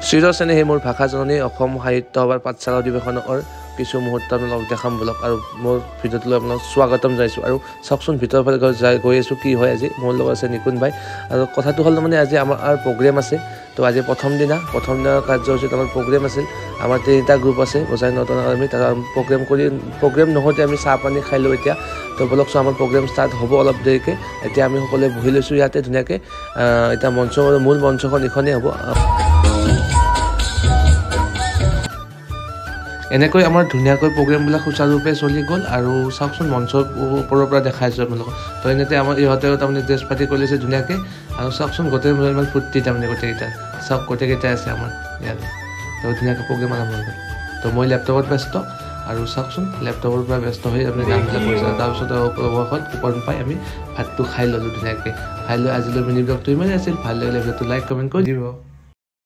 চিৰচেনেহী মোৰ ভাষা জননী অসম সাহিত্য সভাৰ পাঠশালা অধিৱেশনৰ কিছু মুহূৰ্ত আপোনালোকক দেখাম বলক আৰু মোৰ ভিডিঅ'টোলৈ আপোনালোক স্বাগতম জনাইছোঁ আৰু চাওকচোন ভিতৰৰ ফালে গৈ আছোঁ কি হয় আজি মোৰ লগত আছে নিকুন ভাই আৰু কথাটো হ'ল মানে আজি আমাৰ প্ৰগ্ৰেম আছে তো আজি প্ৰথম দিনৰ কাৰ্যসূচীত আমাৰ প্ৰগ্ৰেম আছিল আমাৰ 3টা গ্ৰুপ আছে বজাই নতুন আমি তাৰ প্ৰগ্ৰেম নহওঁতে আমি চাহ পানী খাই লওঁ এতিয়া তো বলকচোন আমাৰ প্ৰগ্ৰেম ষ্টাৰ্ট হ'ব অলপ দেৰিকৈ এতিয়া আমি সকলোৱে বহি লৈছোঁ ইয়াতে ধুনীয়াকৈ এতিয়া মূল মঞ্চখন এইখনেই হ'ব এনেকৈ আমাৰ ধুনীয়াকৈ প্ৰগ্ৰেমবিলাক সুচাৰুৰূপে চলি গ'ল আৰু চাওকচোন মঞ্চৰ ওপৰৰ পৰা দেখাইছোঁ আপোনালোকক তো এনেতে আমাৰ ইহঁতেও তাৰমানে ড্ৰেছ পাতি কৰি লৈছে ধুনীয়াকৈ আৰু চাওকচোন গোটেই ইমান ফূৰ্তি তাৰমানে গোটেইকেইটা চাওক গোটেইকেইটা আছে আমাৰ ইয়াতে তো ধুনীয়াকৈ প্ৰগ্ৰেম আৰম্ভ হৈ গ'ল তো মই লেপটপত ব্যস্ত আৰু চাওকচোন লেপটপৰ পৰা ব্যস্ত হৈ আপুনি গানবিলাক কৰিছে তাৰপিছত অৱশেষত কুপন পাই আমি ভাতটো খাই ল'লোঁ ধুনীয়াকৈ খাই লৈ আজিলৈ মিনি ব্লগটো ইমানেই আছিল ভাল লাগিলে ভিডিঅ'টো লাইক কমেণ্ট কৰি দিব